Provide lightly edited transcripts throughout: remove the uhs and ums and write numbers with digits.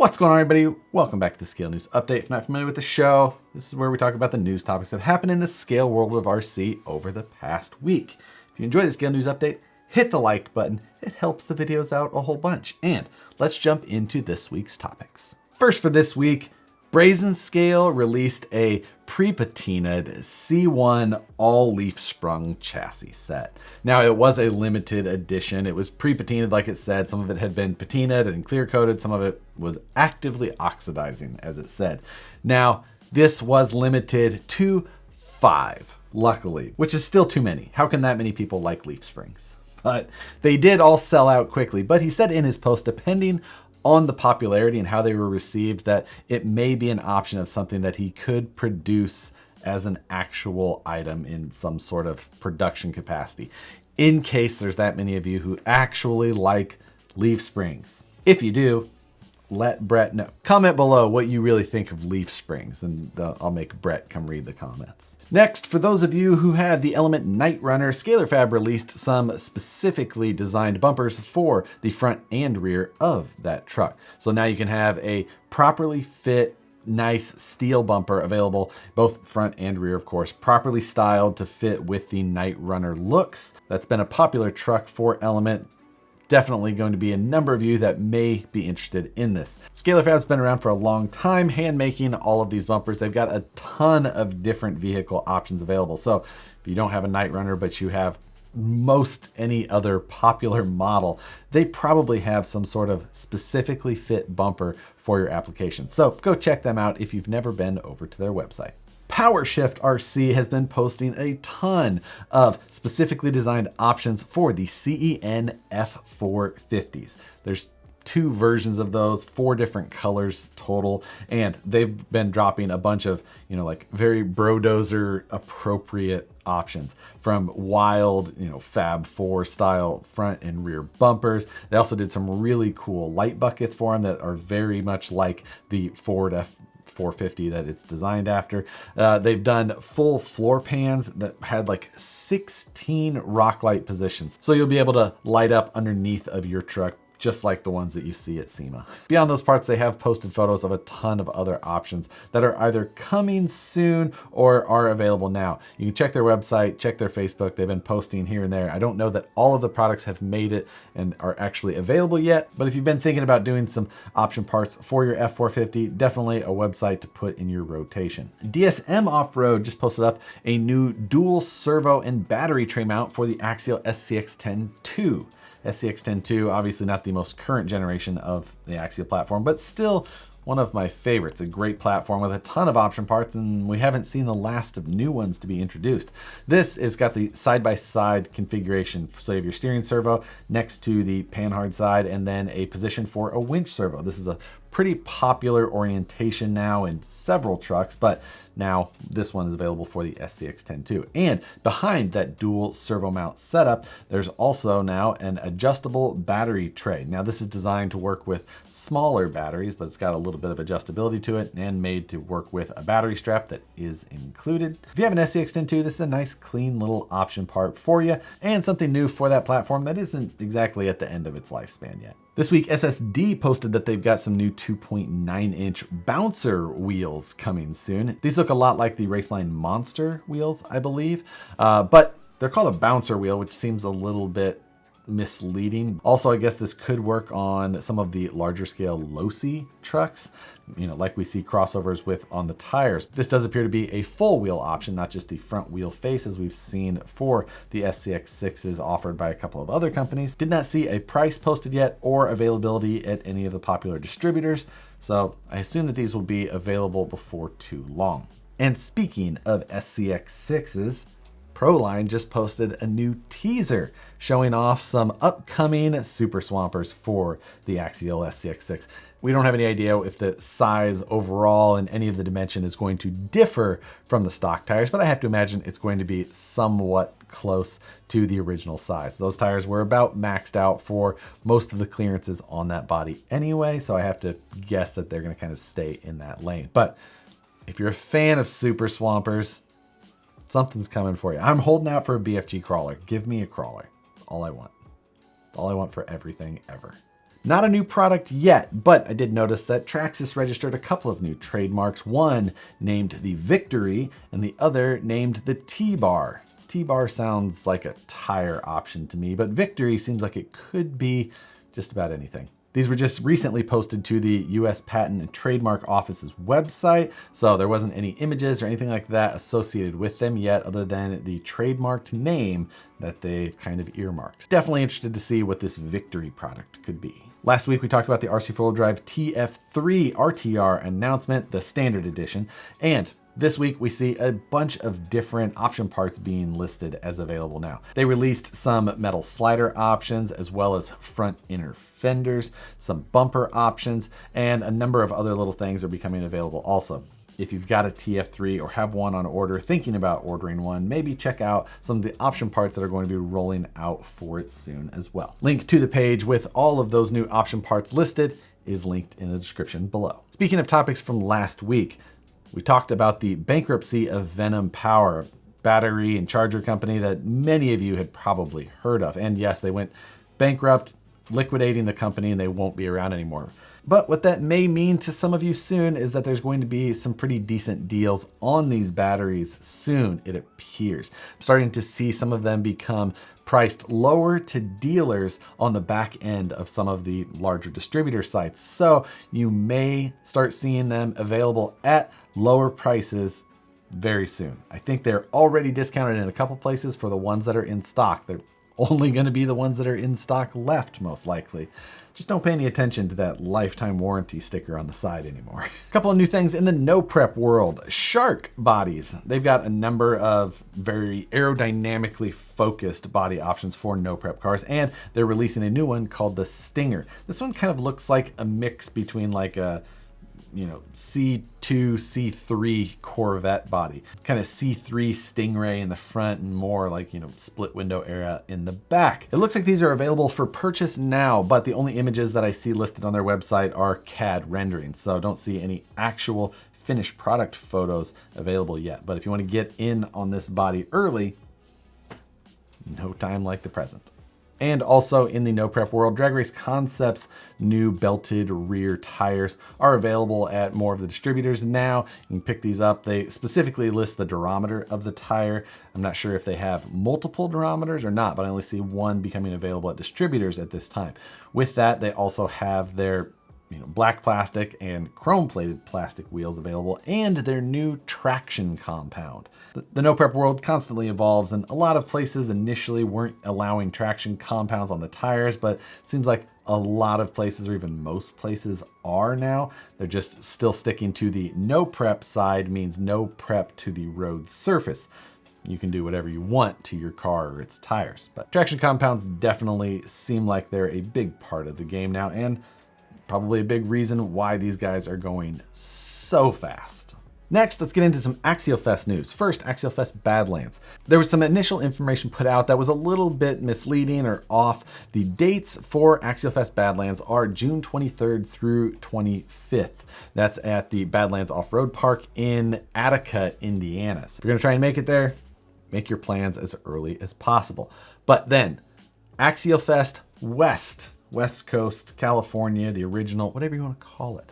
What's going on, everybody? Welcome back to the Scale News Update. If you're not familiar with the show, this is where we talk about the news topics that happened in the scale world of RC over the past week. If you enjoy the Scale News Update, hit the like button. It helps the videos out a whole bunch. And let's jump into this week's topics. First for this week, Brazen Scale released a pre-patinaed C1 all leaf sprung chassis set. Now it was a limited edition. It was pre-patinaed like it said. Some of it had been patinaed and clear coated. Some of it was actively oxidizing as it said. Now this was limited to 5, luckily, which is still too many. How can that many people like leaf springs? But they did all sell out quickly. But he said in his post, depending on the popularity and how they were received, that it may be an option of something that he could produce as an actual item in some sort of production capacity, in case there's that many of you who actually like leaf springs. If you do, let Brett know. Comment below what you really think of leaf springs, and I'll make Brett come read the comments. Next, for those of you who had the Element Night Runner, Scalar Fab released some specifically designed bumpers for the front and rear of that truck. So now you can have a properly fit, nice steel bumper available, both front and rear, of course, properly styled to fit with the Night Runner looks. That's been a popular truck for Element. Definitely going to be a number of you that may be interested in this. Scalar Fab's been around for a long time, hand making all of these bumpers. They've got a ton of different vehicle options available. So if you don't have a Night Runner, but you have most any other popular model, they probably have some sort of specifically fit bumper for your application. So go check them out if you've never been over to their website. Powershift RC has been posting a ton of specifically designed options for the CEN F450s. There's 2 versions of those, 4 different colors total, and they've been dropping a bunch of, like very Brodozer appropriate options, from wild, Fab 4 style front and rear bumpers. They also did some really cool light buckets for them that are very much like the Ford F450 that it's designed after. They've done full floor pans that had like 16 rock light positions. So you'll be able to light up underneath of your truck, just like the ones that you see at SEMA. Beyond those parts, they have posted photos of a ton of other options that are either coming soon or are available now. You can check their website, check their Facebook. They've been posting here and there. I don't know that all of the products have made it and are actually available yet, but if you've been thinking about doing some option parts for your F450, definitely a website to put in your rotation. DSM OffRoad just posted up a new dual servo and battery tray mount for the Axio SCX-10 II. SCX-10 II, obviously not the most current generation of the Axio platform, but still one of my favorites. A great platform with a ton of option parts, and we haven't seen the last of new ones to be introduced. This has got the side-by-side configuration. So you have your steering servo next to the panhard side, and then a position for a winch servo. This is a pretty popular orientation now in several trucks, but now this one is available for the SCX-10 II. And behind that dual servo mount setup, there's also now an adjustable battery tray. Now this is designed to work with smaller batteries, but it's got a little bit of adjustability to it and made to work with a battery strap that is included. If you have an SCX-10 II, this is a nice clean little option part for you and something new for that platform that isn't exactly at the end of its lifespan yet. This week, SSD posted that they've got some new 2.9-inch Bouncer wheels coming soon. These look a lot like the Raceline Monster wheels, I believe, but they're called a Bouncer wheel, which seems a little bit misleading. Also, I guess this could work on some of the larger scale low-C trucks, like we see crossovers with on the tires. This does appear to be a full wheel option, not just the front wheel face as we've seen for the SCX-6s offered by a couple of other companies. Did not see a price posted yet or availability at any of the popular distributors, so I assume that these will be available before too long. And speaking of SCX-6s, Proline just posted a new teaser showing off some upcoming Super Swampers for the Axial SCX-6. We don't have any idea if the size overall and any of the dimension is going to differ from the stock tires, but I have to imagine it's going to be somewhat close to the original size. Those tires were about maxed out for most of the clearances on that body anyway, so I have to guess that they're going to kind of stay in that lane. But if you're a fan of Super Swampers, something's coming for you. I'm holding out for a BFG crawler. Give me a crawler. That's all I want. All I want for everything ever. Not a new product yet, but I did notice that Traxxas registered a couple of new trademarks, one named the Victory and the other named the T-Bar. T-Bar sounds like a tire option to me, but Victory seems like it could be just about anything. These were just recently posted to the US Patent and Trademark Office's website, so there wasn't any images or anything like that associated with them yet other than the trademarked name that they've kind of earmarked. Definitely interested to see what this Victory product could be. Last week we talked about the RC four-wheel drive TF3 RTR announcement, the standard edition, and this week we see a bunch of different option parts being listed as available now. They released some metal slider options as well as front inner fenders, some bumper options, and a number of other little things are becoming available also. If you've got a TF3 or have one on order, thinking about ordering one, maybe check out some of the option parts that are going to be rolling out for it soon as well. Link to the page with all of those new option parts listed is linked in the description below. Speaking of topics from last week, we talked about the bankruptcy of Venom Power, battery and charger company that many of you had probably heard of. And yes, they went bankrupt, liquidating the company, and they won't be around anymore. But what that may mean to some of you soon is that there's going to be some pretty decent deals on these batteries soon, it appears. I'm starting to see some of them become priced lower to dealers on the back end of some of the larger distributor sites. So you may start seeing them available at lower prices very soon. I think they're already discounted in a couple places for the ones that are in stock. They're only going to be the ones that are in stock left, most likely. Just don't pay any attention to that lifetime warranty sticker on the side anymore. A couple of new things in the no prep world. Shark bodies. They've got a number of very aerodynamically focused body options for no prep cars, and they're releasing a new one called the Stinger. This one kind of looks like a mix between like a C2, C3 Corvette body, kind of C3 Stingray in the front and more like, split window area in the back. It looks like these are available for purchase now, but the only images that I see listed on their website are CAD renderings. So don't see any actual finished product photos available yet. But if you want to get in on this body early, no time like the present. And also in the no prep world, Drag Race Concepts new belted rear tires are available at more of the distributors now. You can pick these up. They specifically list the durometer of the tire. I'm not sure if they have multiple durometers or not, but I only see one becoming available at distributors at this time. With that, they also have their black plastic and chrome plated plastic wheels available, and their new traction compound. The no prep world constantly evolves, and a lot of places initially weren't allowing traction compounds on the tires, but it seems like a lot of places, or even most places, are now. They're just still sticking to the no prep side, means no prep to the road surface. You can do whatever you want to your car or its tires, but traction compounds definitely seem like they're a big part of the game now, and probably a big reason why these guys are going so fast. Next, let's get into some Axio Fest news. First, Axio Fest Badlands. There was some initial information put out that was a little bit misleading or off. The dates for Axio Fest Badlands are June 23rd through 25th. That's at the Badlands Off-Road Park in Attica, Indiana. So if you're gonna try and make it there, make your plans as early as possible. But then, Axio Fest West Coast, California, the original, whatever you want to call it.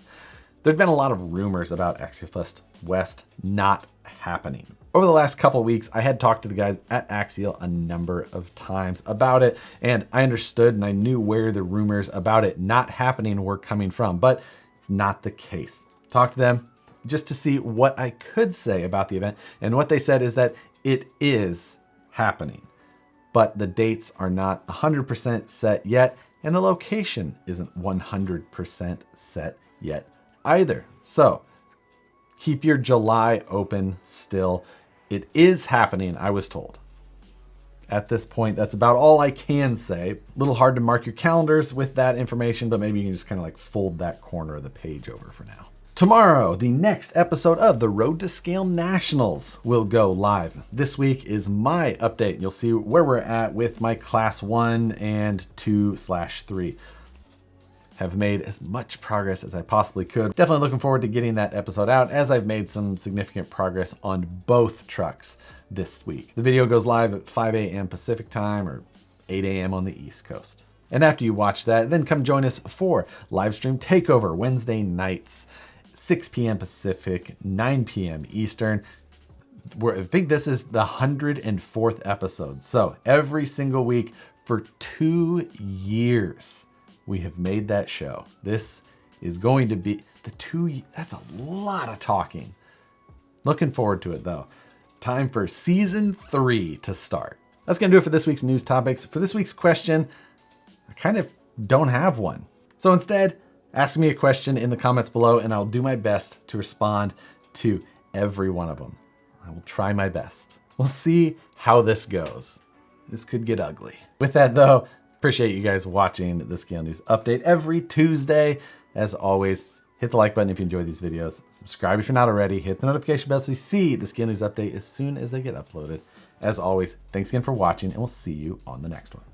There's been a lot of rumors about Axio Fest West not happening. Over the last couple of weeks, I had talked to the guys at Axial a number of times about it, and I understood and I knew where the rumors about it not happening were coming from, but it's not the case. Talked to them just to see what I could say about the event, and what they said is that it is happening, but the dates are not 100% set yet, and the location isn't 100% set yet either. So keep your July open still. It is happening, I was told. At this point, that's about all I can say. A little hard to mark your calendars with that information, but maybe you can just kind of like fold that corner of the page over for now. Tomorrow, the next episode of the Road to Scale Nationals will go live. This week is my update. You'll see where we're at with my Class 1 and 2/3. Have made as much progress as I possibly could. Definitely looking forward to getting that episode out, as I've made some significant progress on both trucks this week. The video goes live at 5 a.m. Pacific time or 8 a.m. on the East Coast. And after you watch that, then come join us for Livestream Takeover Wednesday nights, 6 p.m. Pacific, 9 p.m. Eastern. I think this is the 104th episode. So every single week for 2 years, we have made that show. This is going to be that's a lot of talking. Looking forward to it though. Time for season 3 to start. That's gonna do it for this week's news topics. For this week's question, I kind of don't have one. So instead, ask me a question in the comments below and I'll do my best to respond to every one of them. I will try my best. We'll see how this goes. This could get ugly. With that though, appreciate you guys watching the Scale News Update every Tuesday. As always, hit the like button if you enjoy these videos. Subscribe if you're not already. Hit the notification bell so you see the Scale News Update as soon as they get uploaded. As always, thanks again for watching and we'll see you on the next one.